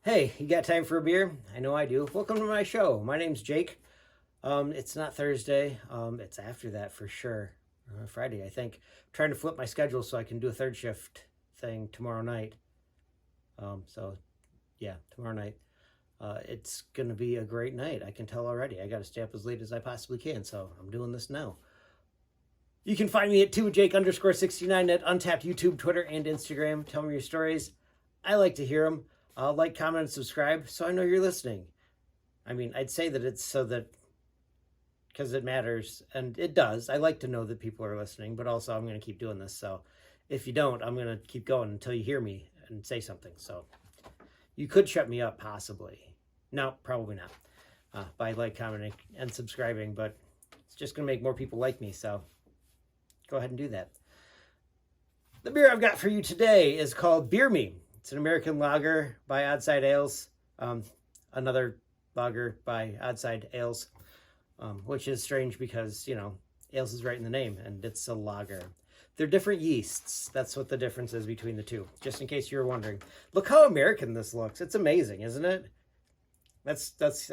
Hey, you got time for a beer? I know I do. Welcome to my show. My name's Jake. It's not Thursday. It's after that for sure. Friday, I think. I'm trying to flip my schedule so I can do a third shift thing tomorrow night. Yeah, tomorrow night. It's gonna be a great night. I can tell already. I got to stay up as late as I possibly can, so I'm doing this now. You can find me at 2Jake_69 at Untapped YouTube, Twitter, and Instagram. Tell me your stories. I like to hear them. Like, comment, and subscribe so I know you're listening. I mean, I'd say that it's so that because it matters, and it does. I like to know that people are listening, but also I'm going to keep doing this. So if you don't, I'm going to keep going until you hear me and say something. So you could shut me up, possibly. No, probably not. By like, commenting, and subscribing, but it's just going to make more people like me. So go ahead and do that. The beer I've got for you today is called Beer Me. It's an American lager by Oddside Ales, another lager by Oddside Ales, which is strange because, ales is right in the name, and it's a lager. They're different yeasts. That's what the difference is between the two, just in case you were wondering. Look how American this looks. It's amazing, isn't it? I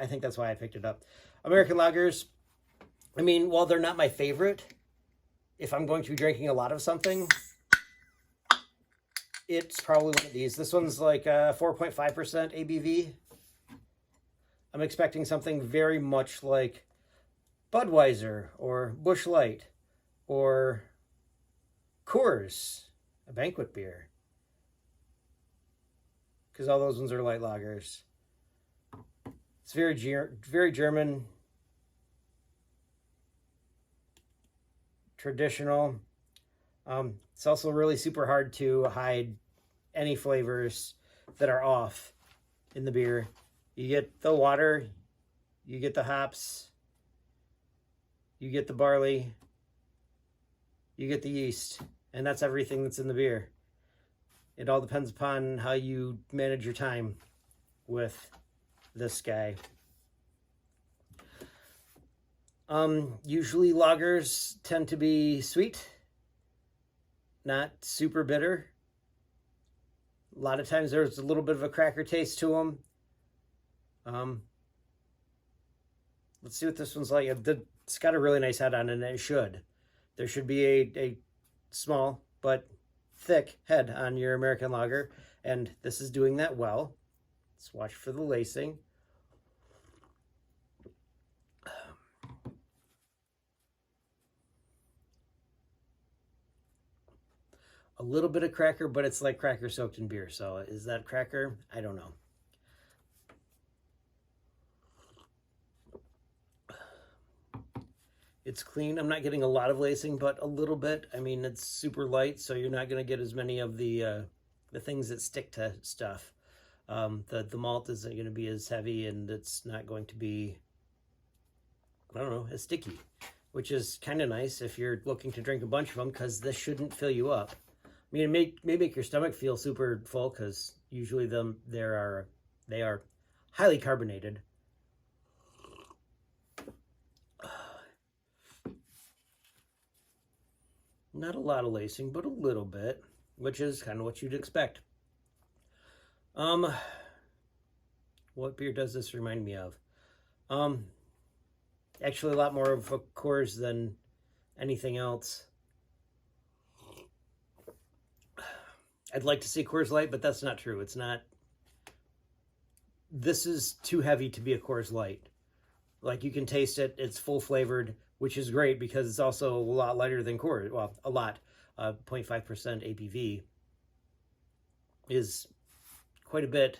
think that's why I picked it up. American lagers, I mean, while they're not my favorite, if I'm going to be drinking a lot of something, it's probably one of these. This one's like 4.5% ABV. I'm expecting something very much like Budweiser or Busch Light or Coors, a banquet beer. Because all those ones are light lagers. It's very German, traditional. It's also really super hard to hide any flavors that are off in the beer. You get the water, you get the hops, you get the barley, you get the yeast, and that's everything that's in the beer. It all depends upon how you manage your time with this guy. Usually lagers tend to be sweet, not super bitter. A lot of times there's a little bit of a cracker taste to them. Let's see what this one's like. It's got a really nice head on it, and it should. There should be a small but thick head on your American lager, and this is doing that well. Let's watch for the lacing. A little bit of cracker, but it's like cracker soaked in beer. So is that cracker? I don't know. It's clean. I'm not getting a lot of lacing, but a little bit. I mean, it's super light, so you're not going to get as many of the things that stick to stuff. The malt isn't going to be as heavy, and it's not going to be, I don't know, as sticky, which is kind of nice if you're looking to drink a bunch of them, because this shouldn't fill you up. I mean, it may make your stomach feel super full, because usually they are highly carbonated. Not a lot of lacing, but a little bit, which is kind of what you'd expect. What beer does this remind me of? Actually a lot more of a Coors than anything else. I'd like to say Coors Light, but that's not true. It's not. This is too heavy to be a Coors Light. Like, you can taste it. It's full flavored, which is great because it's also a lot lighter than Coors. Well, a lot. 0.5% ABV is quite a bit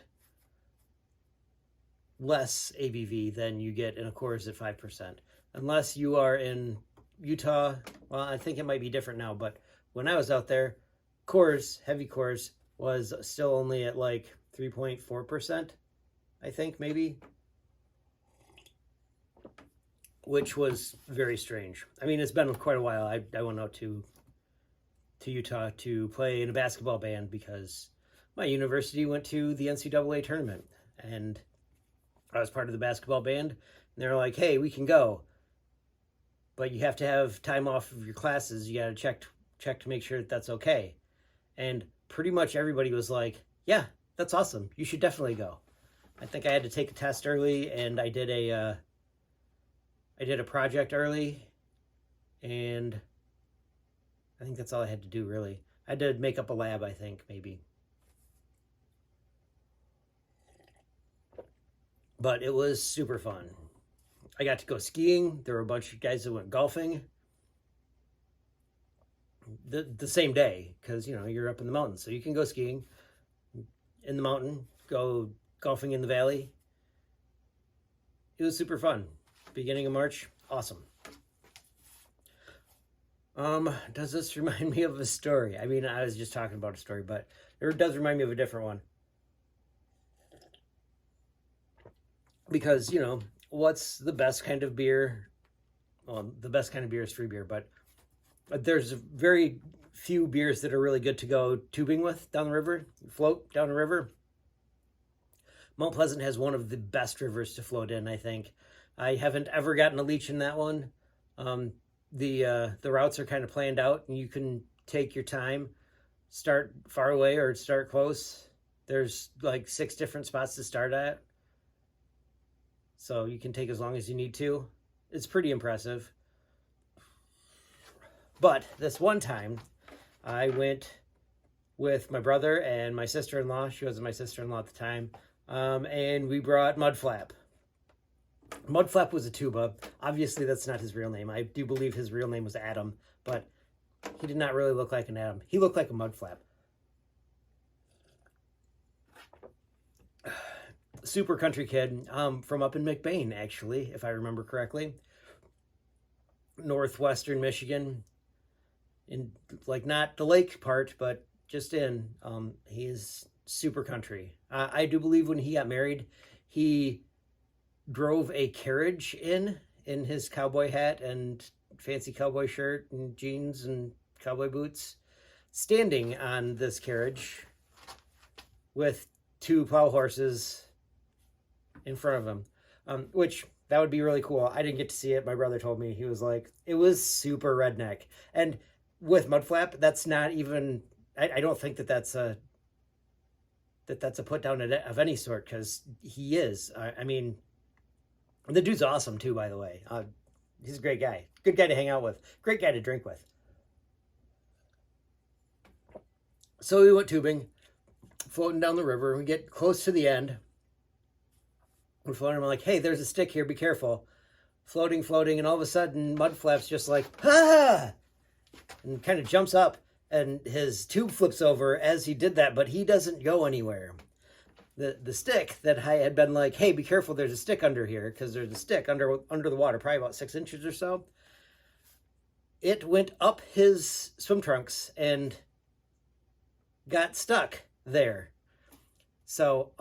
less ABV than you get in a Coors at 5%. Unless you are in Utah. Well, I think it might be different now, but when I was out there, Coors, heavy Coors, was still only at like 3.4%, I think, maybe. Which was very strange. I mean, it's been quite a while. I went out to Utah to play in a basketball band because my university went to the NCAA tournament, and I was part of the basketball band, and they're like, hey, we can go, but you have to have time off of your classes. You got to check to make sure that that's okay. And pretty much everybody was like, yeah, that's awesome. You should definitely go. I think I had to take a test early, and I did a project early, and I think that's all I had to do, really. I had to make up a lab, I think, maybe. But it was super fun. I got to go skiing. There were a bunch of guys that went golfing the same day, because, you know, you're up in the mountains. So you can go skiing in the mountain, go golfing in the valley. It was super fun. Beginning of March, awesome. Does this remind me of a story? I mean, I was just talking about a story, but it does remind me of a different one. Because, you know, what's the best kind of beer? Well, the best kind of beer is free beer, but there's very few beers that are really good to go tubing with down the river, float down the river. Mount Pleasant has one of the best rivers to float in, I think. I haven't ever gotten a leech in that one. The routes are kind of planned out, and you can take your time, start far away or start close. There's like 6 different spots to start at, so you can take as long as you need to. It's pretty impressive. But this one time, I went with my brother and my sister-in-law. She wasn't my sister-in-law at the time. And we brought Mudflap. Mudflap was a tuba. Obviously, that's not his real name. I do believe his real name was Adam, but he did not really look like an Adam. He looked like a Mudflap. Super country kid, from up in McBain, actually, if I remember correctly. Northwestern Michigan. In, like, not the lake part, but just in. He is super country. I do believe when he got married, he drove a carriage in his cowboy hat and fancy cowboy shirt and jeans and cowboy boots, standing on this carriage with 2 plow horses in front of him, which that would be really cool. I didn't get to see it. My brother told me. He was like, it was super redneck. And with Mudflap, that's not even, I don't think that's a put down of any sort, because he is. I mean, the dude's awesome too, by the way. He's a great guy. Good guy to hang out with. Great guy to drink with. So we went tubing, floating down the river. We get close to the end. We're floating. I'm like, hey, there's a stick here. Be careful. Floating, and all of a sudden, Mudflap's just like, ah! And kind of jumps up, and his tube flips over as he did that, but he doesn't go anywhere. The stick that I had been like, hey, be careful, there's a stick under here, because there's a stick under the water, probably about 6 inches or so. It went up his swim trunks and got stuck there. So,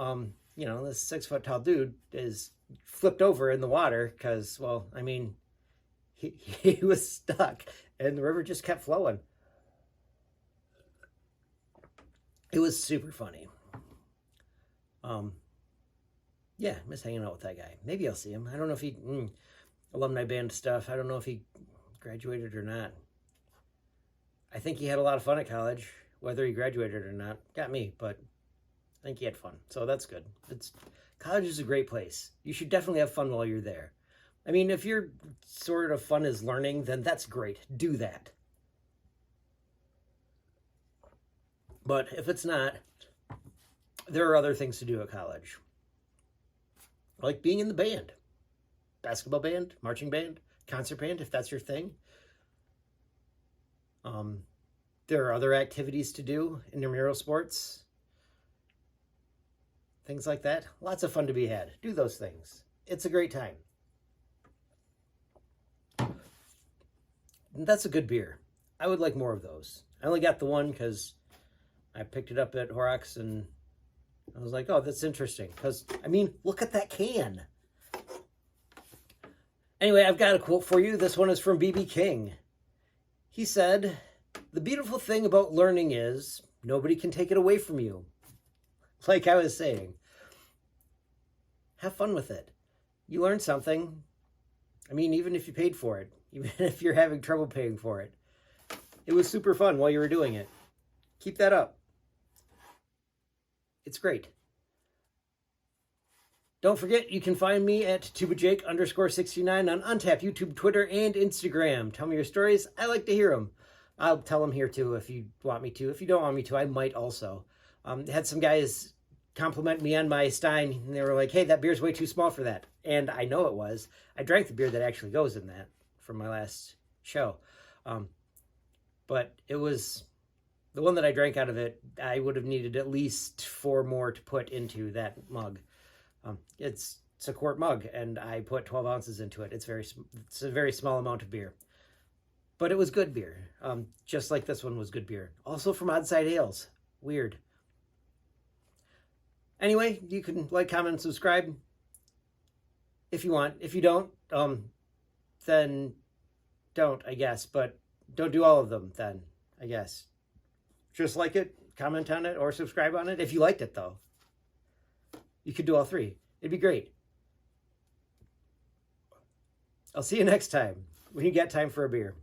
you know, this 6-foot tall dude is flipped over in the water because, well, I mean, he was stuck, and the river just kept flowing. It was super funny. Yeah, I miss hanging out with that guy. Maybe I'll see him. I don't know if he, alumni band stuff. I don't know if he graduated or not. I think he had a lot of fun at college, whether he graduated or not. Got me, but I think he had fun. So that's good. College is a great place. You should definitely have fun while you're there. I mean, if your sort of fun is learning, then that's great. Do that. But if it's not, there are other things to do at college. Like being in the band. Basketball band, marching band, concert band, if that's your thing. There are other activities to do, intramural sports. Things like that. Lots of fun to be had. Do those things. It's a great time. And that's a good beer. I would like more of those. I only got the one because I picked it up at Horrocks and I was like, oh, that's interesting. Because, I mean, look at that can. Anyway, I've got a quote for you. This one is from B.B. King. He said, "The beautiful thing about learning is nobody can take it away from you." Like I was saying, have fun with it. You learn something. I mean, even if you paid for it, even if you're having trouble paying for it, it was super fun while you were doing it. Keep that up. It's great. Don't forget, you can find me at tubajake_69 on Untapped, YouTube, Twitter, and Instagram. Tell me your stories. I like to hear them. I'll tell them here too if you want me to. If you don't want me to, I might also. Had some guys compliment me on my Stein, and they were like, hey, that beer's way too small for that. And I know it was. I drank the beer that actually goes in that from my last show. But it was the one that I drank out of it, I would have needed at least 4 more to put into that mug. It's a quart mug, and I put 12 ounces into it. It's a very small amount of beer. But it was good beer, just like this one was good beer. Also from Oddside Ales. Weird. Anyway, you can like, comment, and subscribe if you want. If you don't, then don't, I guess. But don't do all of them then, I guess. Just like it, comment on it, or subscribe on it if you liked it, though. You could do all 3. It'd be great. I'll see you next time when you get time for a beer.